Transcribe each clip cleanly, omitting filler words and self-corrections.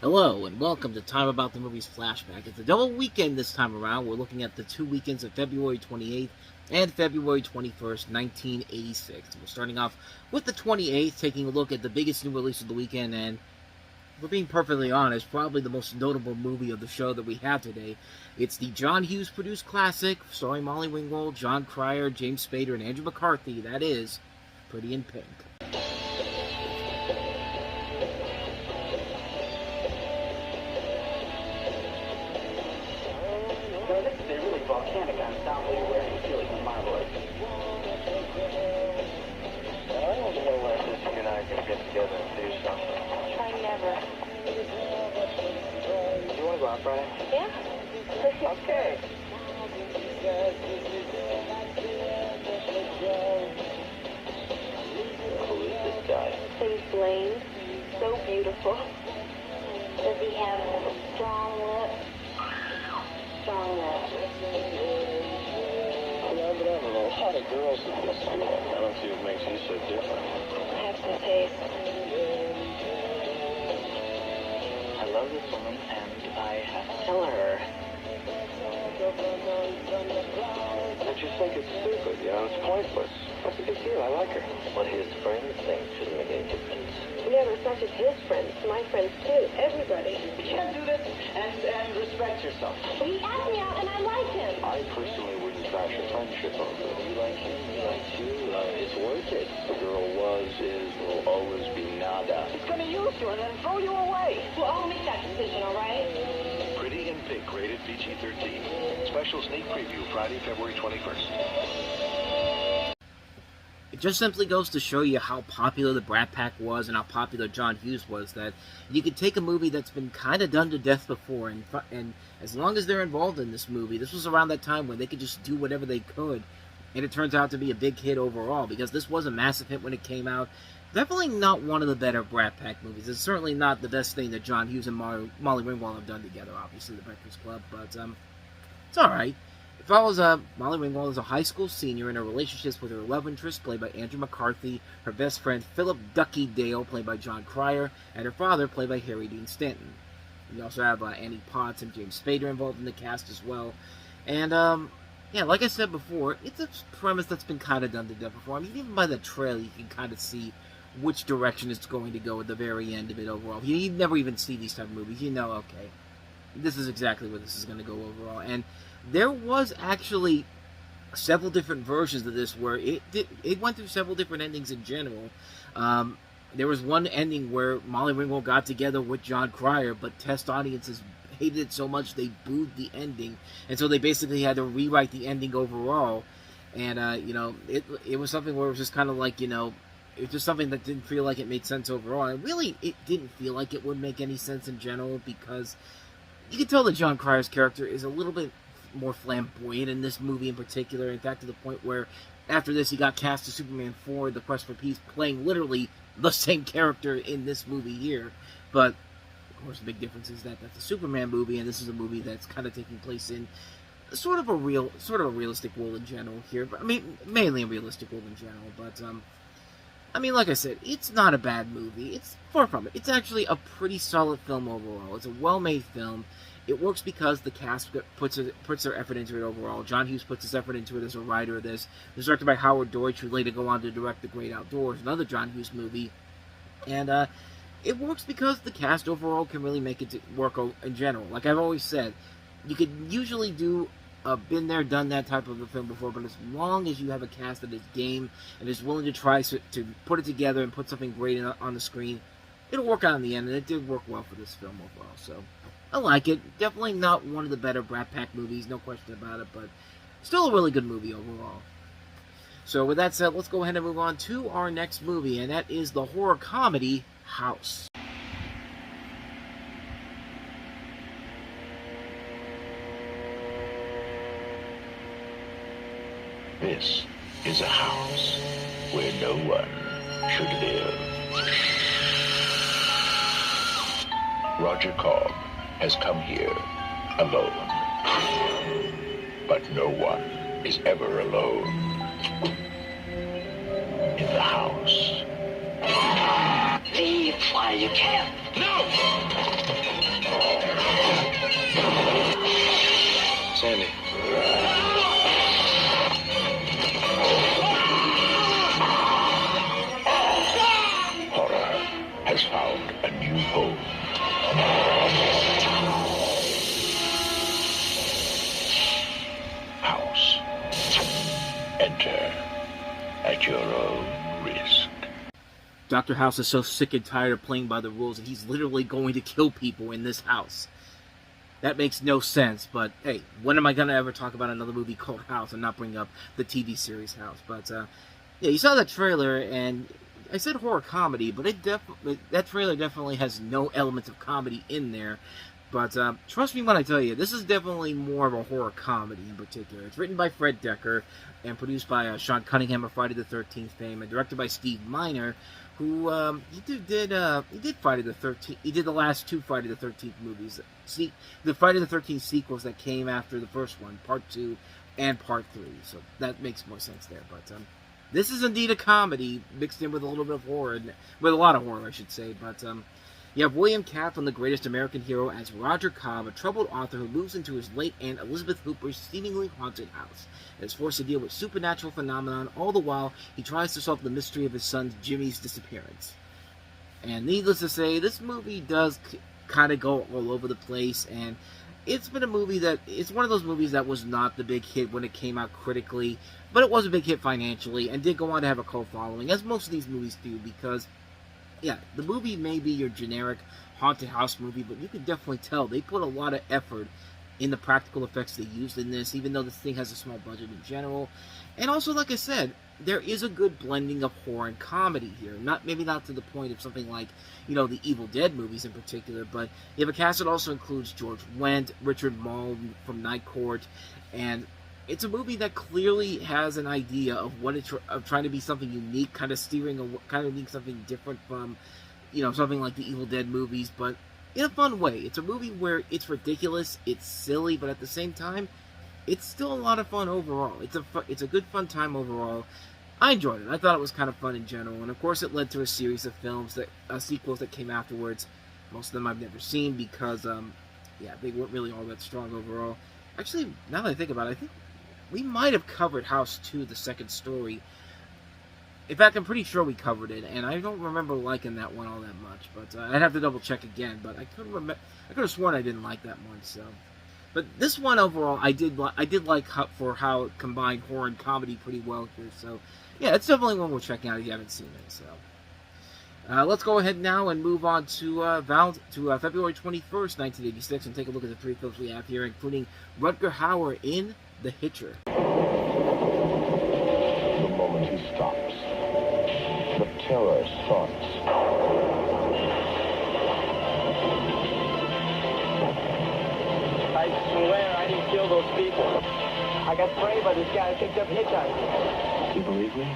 Hello, and welcome to Time About the Movies Flashback. It's a double weekend this time around. We're looking at the 2 weekends of February 28th and February 21st, 1986. We're starting off with the 28th, taking a look at the biggest new release of the weekend, and if we're being perfectly honest, probably the most notable movie of the show that we have today. It's the John Hughes-produced classic, starring Molly Ringwald, Jon Cryer, James Spader, and Andrew McCarthy. That is Pretty in Pink. Friday? Yeah. Okay. Who is this guy? He's Blaine. So beautiful. Does he have strong lips? Strong lips. Yeah, but I don't know. A lot of girls in this school. I don't see what makes you so different. Perhaps his taste. I love this woman, and I have to tell her. I just think it's stupid, it's pointless. What's the big deal? I like her. What his friends think shouldn't make any difference. Never such as his friends. My friends, too. Everybody. You can't do this and respect yourself. He asked me out, and I like him. I personally wouldn't trash a friendship over it. You like him, he likes you. It's worth it. The girl will always be nada. He's gonna use you and then throw you away. Well, I'll make that decision, all right? Pretty in Pink, rated PG-13. Special sneak preview Friday, February 21st. It just simply goes to show you how popular the Brat Pack was and how popular John Hughes was, that you could take a movie that's been kind of done to death before, and as long as they're involved in this movie, this was around that time when they could just do whatever they could, and it turns out to be a big hit overall, because this was a massive hit when it came out. Definitely not one of the better Brat Pack movies. It's certainly not the best thing that John Hughes and Molly Ringwald have done together, obviously, The Breakfast Club, but it's alright. It follows Molly Ringwald is a high school senior in her relationships with her love interest, played by Andrew McCarthy, her best friend Philip Ducky Dale, played by Jon Cryer, and her father, played by Harry Dean Stanton. You also have Annie Potts and James Spader involved in the cast as well. And, yeah, like I said before, it's a premise that's been kind of done to death before. I mean, even by the trailer, you can kind of see which direction it's going to go at the very end of it overall. You never even see these type of movies. You know, okay, this is exactly where this is going to go overall. And there was actually several different versions of this where it went through several different endings in general. There was one ending where Molly Ringwald got together with Jon Cryer, but test audiences hated it so much they booed the ending, and so they basically had to rewrite the ending overall. And it was something where it was just kind of like, it was just something that didn't feel like it made sense overall. And really, it didn't feel like it would make any sense in general, because you can tell that Jon Cryer's character is a little bit more flamboyant in this movie in particular. In fact, to the point where after this he got cast as Superman 4, The Quest for Peace, playing literally the same character in this movie here. But of course, the big difference is that that's a Superman movie, and this is a movie that's kind of taking place in sort of a realistic world in general here. But I mean, mainly a realistic world in general. But I mean, like I said, it's not a bad movie. It's far from it. It's actually a pretty solid film overall. It's a well-made film. It works because the cast puts their effort into it overall. John Hughes puts his effort into it as a writer of this. It was directed by Howard Deutsch, who later go on to direct The Great Outdoors, another John Hughes movie. And it works because the cast overall can really make it work in general. Like I've always said, you could usually do a been there, done that type of a film before, but as long as you have a cast that is game and is willing to try to put it together and put something great on the screen, it'll work out in the end, and it did work well for this film overall. So I like it. Definitely not one of the better Brat Pack movies, no question about it, but still a really good movie overall. So with that said, let's go ahead and move on to our next movie, and that is the horror comedy House. This is a house where no one should live. Roger Cobb has come here alone. But no one is ever alone in the house. Leave while you can. No! Sandy. Horror has found a new home. House. Enter at your own risk. Dr. House is so sick and tired of playing by the rules that he's literally going to kill people in this house. That makes no sense, but hey, when am I going to ever talk about another movie called House and not bring up the TV series House? But, yeah, you saw that trailer, and I said horror comedy, but that trailer definitely has no elements of comedy in there. But trust me when I tell you, this is definitely more of a horror comedy in particular. It's written by Fred Decker and produced by Sean Cunningham of Friday the 13th fame, and directed by Steve Miner, who he did Friday the 13th. He did the last two Friday the 13th movies, the Friday the 13th sequels that came after the first one, Part 2 and Part 3. So that makes more sense there. But this is indeed a comedy mixed in with a little bit of horror, with a lot of horror, I should say. But you have William Katt, The Greatest American Hero, as Roger Cobb, a troubled author who moves into his late Aunt Elizabeth Hooper's seemingly haunted house and is forced to deal with supernatural phenomenon. All the while, he tries to solve the mystery of his son Jimmy's disappearance. And needless to say, this movie does kind of go all over the place, and it's been a movie it's one of those movies that was not the big hit when it came out critically, but it was a big hit financially, and did go on to have a cult following, as most of these movies do, because yeah, the movie may be your generic haunted house movie, but you can definitely tell they put a lot of effort in the practical effects they used in this, even though this thing has a small budget in general. And also, like I said, there is a good blending of horror and comedy here. Maybe not to the point of something like, the Evil Dead movies in particular, but you have a cast that also includes George Wendt, Richard Mall from Night Court, and it's a movie that clearly has an idea of of trying to be something unique, kind of being something different from, something like the Evil Dead movies, but in a fun way. It's a movie where it's ridiculous, it's silly, but at the same time, it's still a lot of fun overall. It's a good fun time overall. I enjoyed it. I thought it was kind of fun in general, and of course it led to a series of sequels that came afterwards. Most of them I've never seen because, they weren't really all that strong overall. Actually, now that I think about it, I think we might have covered House 2, the second story. In fact, I'm pretty sure we covered it, and I don't remember liking that one all that much. But I'd have to double check again. But I could have sworn I didn't like that one. So, but this one overall, I did like for how it combined horror and comedy pretty well here. So, yeah, it's definitely one we're checking out if you haven't seen it. So, let's go ahead now and move on to February 21st, 1986, and take a look at the three films we have here, including Rutger Hauer in The Hitcher. The moment he stops, the terror starts. I swear I didn't kill those people. I got sprayed by this guy who picked up hitchhikers. Do you believe me?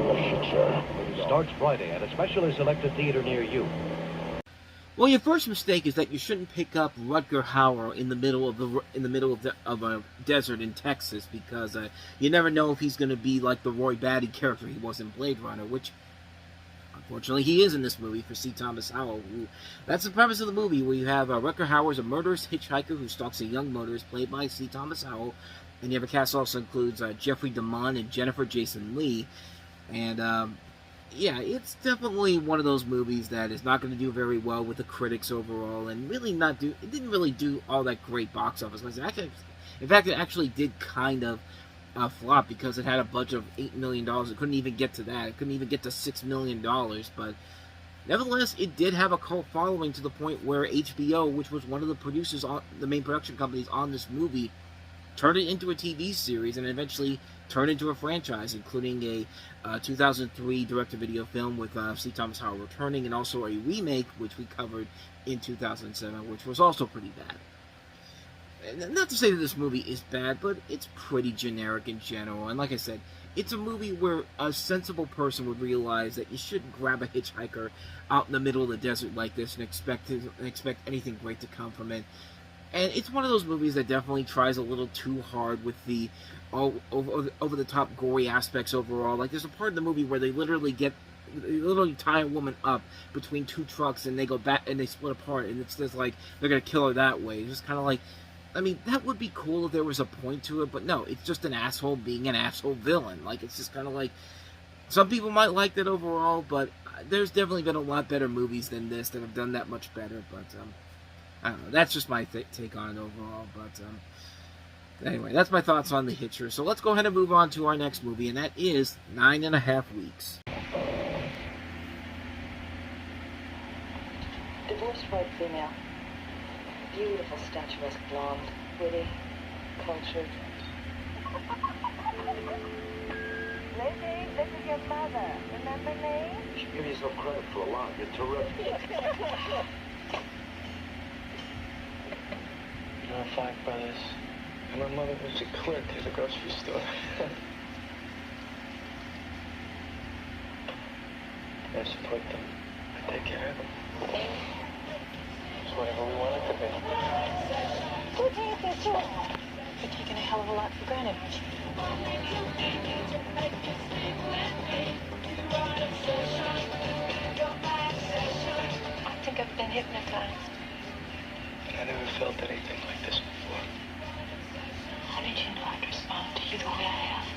The Hitcher Starts Friday at a specially selected theater near you. Well, your first mistake is that you shouldn't pick up Rutger Hauer in the middle of a desert in Texas, because you never know if he's going to be like the Roy Batty character he was in Blade Runner, which unfortunately he is in this movie for C. Thomas Howell. That's the premise of the movie, where you have Rutger Hauer as a murderous hitchhiker who stalks a young motorist, played by C. Thomas Howell, and you have a cast also includes Jeffrey DeMunn and Jennifer Jason Leigh, and yeah, it's definitely one of those movies that is not going to do very well with the critics overall, and it didn't really do all that great box office. In fact, it actually did kind of flop, because it had a budget of $8 million. It couldn't even get to that. It couldn't even get to $6 million, but nevertheless, it did have a cult following to the point where HBO, which was one of the producers, the main production companies on this movie, turned it into a TV series and eventually turned into a franchise, including a 2003 direct-to-video film with C. Thomas Howell returning, and also a remake, which we covered in 2007, which was also pretty bad. And not to say that this movie is bad, but it's pretty generic in general, and like I said, it's a movie where a sensible person would realize that you shouldn't grab a hitchhiker out in the middle of the desert like this and expect anything great to come from it. And it's one of those movies that definitely tries a little too hard with the over-the-top gory aspects overall. Like, there's a part of the movie where they literally get literally tie a woman up between two trucks, and they go back and they split apart, and it's just like they're gonna kill her that way. It's just kind of like, I mean, that would be cool if there was a point to it, but no, it's just an asshole being an asshole villain. Like, it's just kind of like, some people might like that overall, but there's definitely been a lot better movies than this that have done that much better. But I don't know. That's just my take on it overall. But anyway, that's my thoughts on The Hitcher. So let's go ahead and move on to our next movie, and that is 9.5 Weeks. Divorced white female. Beautiful, statuesque blonde. Witty. Cultured. Lizzie, this is your mother. Remember me? You should give yourself credit for a lot. You're terrific. You know, 5 brothers. And my mother was a clerk at the grocery store. I support them. I take care of them. It's whatever we want it to be. You're taking a hell of a lot for granted. I think I've been hypnotized. I never felt anything like this before. How did you know I'd respond to you the way I have?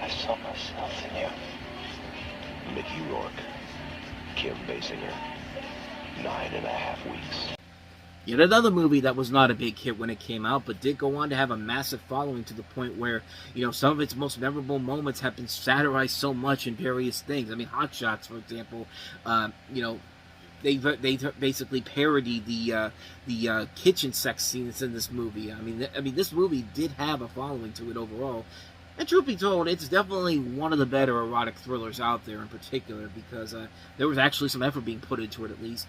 I saw myself in you. Mickey Rourke, Kim Basinger, 9.5 Weeks. Yet another movie that was not a big hit when it came out, but did go on to have a massive following to the point where, you know, some of its most memorable moments have been satirized so much in various things. I mean, Hot Shots, for example, you know, they basically parody the kitchen sex scenes in this movie. I mean, this movie did have a following to it overall. And truth be told, it's definitely one of the better erotic thrillers out there in particular, because there was actually some effort being put into it, at least.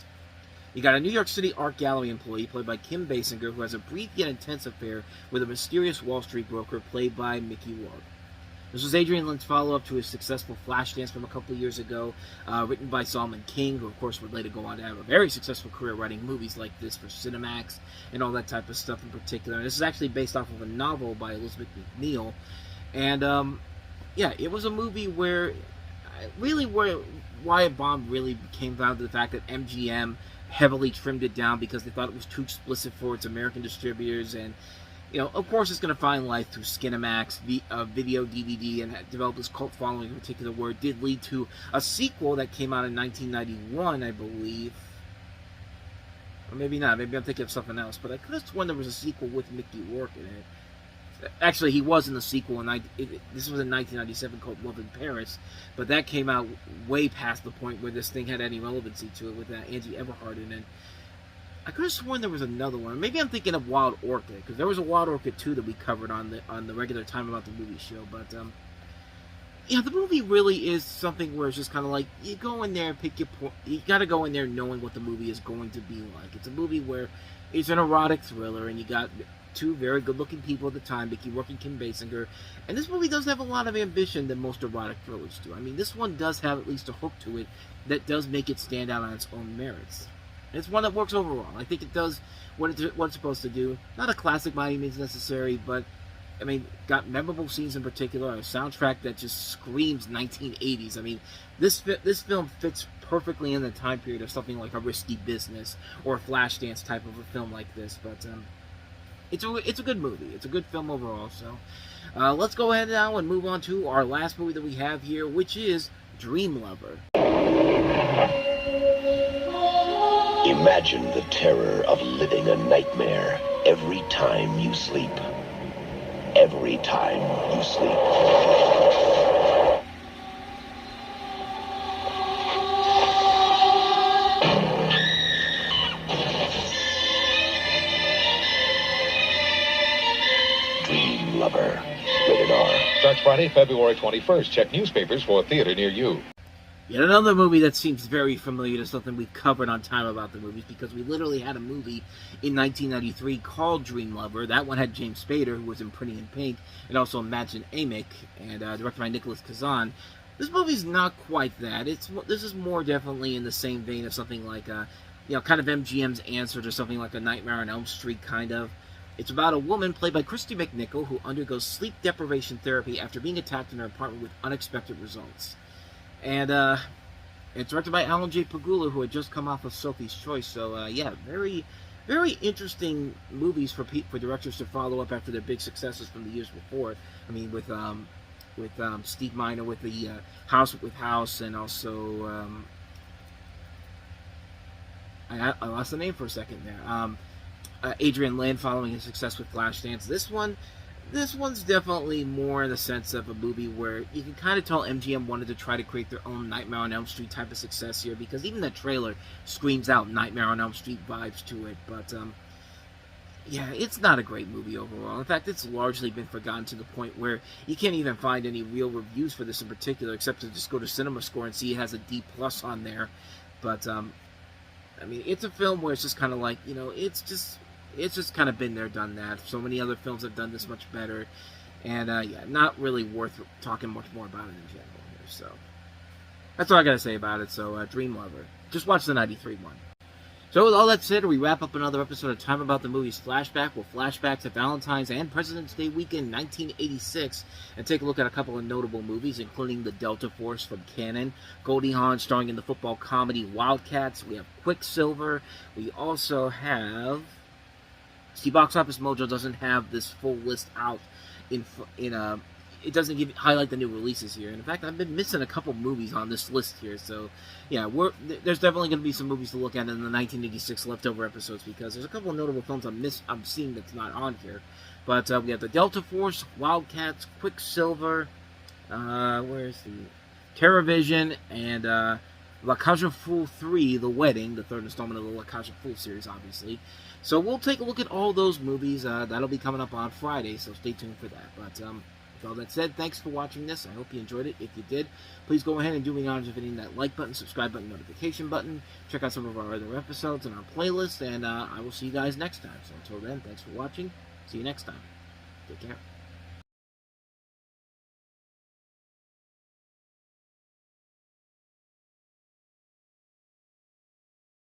You got a New York City art gallery employee played by Kim Basinger, who has a brief yet intense affair with a mysterious Wall Street broker played by Mickey Rourke. This was Adrian Lynn's follow-up to his successful Flashdance from a couple of years ago, written by Solomon King, who of course would later go on to have a very successful career writing movies like this for Cinemax and all that type of stuff in particular. And this is actually based off of a novel by Elizabeth McNeil. And yeah, it was a movie where Wyatt Bomb really came down to the fact that MGM heavily trimmed it down because they thought it was too explicit for its American distributors. And, you know, of course it's going to find life through Skinemax, video, DVD, and develop this cult following in particular, where it did lead to a sequel that came out in 1991, I believe. Or maybe not, maybe I'm thinking of something else, but I could have sworn there was a sequel with Mickey Rourke in it. Actually, he was in the sequel, and this was in 1997 called Love in Paris, but that came out way past the point where this thing had any relevancy to it with Angie Everhart in it. I could have sworn there was another one. Maybe I'm thinking of Wild Orchid, because there was a Wild Orchid 2 that we covered on the regular Time About the Movie show, but yeah, the movie really is something where it's just kind of like, you go in there and pick your point. You got to go in there knowing what the movie is going to be like. It's a movie where it's an erotic thriller, and you got two very good-looking people at the time, Mickey Rourke and Kim Basinger, and this movie does have a lot of ambition than most erotic thrillers do. I mean, this one does have at least a hook to it that does make it stand out on its own merits. And it's one that works overall. I think it does what it's supposed to do. Not a classic by any means necessary, but, I mean, got memorable scenes in particular, a soundtrack that just screams 1980s. I mean, this film fits perfectly in the time period of something like A Risky Business or a Flashdance type of a film like this, but it's a good movie. It's a good film overall. So let's go ahead now and move on to our last movie that we have here, which is Dream Lover. Imagine the terror of living a nightmare every time you sleep. Every time you sleep. Dream Lover. Rated R. Starts Friday, February 21st. Check newspapers for a theater near you. Yet another movie that seems very familiar to something we've covered on Time About the Movies, because we literally had a movie in 1993 called Dream Lover. That one had James Spader, who was in Pretty in Pink, and also Imagine Amick, and directed by Nicholas Kazan. This movie's not quite that. This is more definitely in the same vein of something like, you know, kind of MGM's answer to something like A Nightmare on Elm Street, kind of. It's about a woman played by Christy McNichol who undergoes sleep deprivation therapy after being attacked in her apartment with unexpected results. And it's directed by Alan J. Pagula, who had just come off of Sophie's Choice. So yeah, very, very interesting movies for directors to follow up after their big successes from the years before. I mean, with Steve Miner with the House, and also I lost the name for a second there. Adrian Lyne following his success with Flashdance. This one's definitely more in the sense of a movie where you can kind of tell MGM wanted to try to create their own Nightmare on Elm Street type of success here, because even the trailer screams out Nightmare on Elm Street vibes to it. But yeah, it's not a great movie overall. In fact, it's largely been forgotten to the point where you can't even find any real reviews for this in particular, except to just go to CinemaScore and see it has a D+ on there. But I mean, it's a film where it's just kind of like, you know, it's just kind of been there, done that. So many other films have done this much better. And, yeah, not really worth talking much more about it in general here. So, that's all I got to say about it. So, Dream Lover. Just watch the 93 one. So, with all that said, we wrap up another episode of Time About the Movies Flashback. We'll flashback to Valentine's and President's Day weekend 1986 and take a look at a couple of notable movies, including The Delta Force from Cannon, Goldie Hawn starring in the football comedy Wildcats. We have Quicksilver. We also have... See, Box Office Mojo doesn't have this full list out it doesn't highlight the new releases here. And in fact, I've been missing a couple movies on this list here. So, yeah, there's definitely going to be some movies to look at in the 1986 leftover episodes, because there's a couple of notable films I'm seeing that's not on here. But we have The Delta Force, Wildcats, Quicksilver, where's the TerraVision, and La Cage aux Folles 3, The Wedding, the third installment of the La Cage aux Folles series, obviously. So we'll take a look at all those movies. That'll be coming up on Friday, so stay tuned for that. But with all that said, thanks for watching this. I hope you enjoyed it. If you did, please go ahead and do me the honors of hitting that like button, subscribe button, notification button. Check out some of our other episodes and our playlist, and I will see you guys next time. So until then, thanks for watching. See you next time. Take care.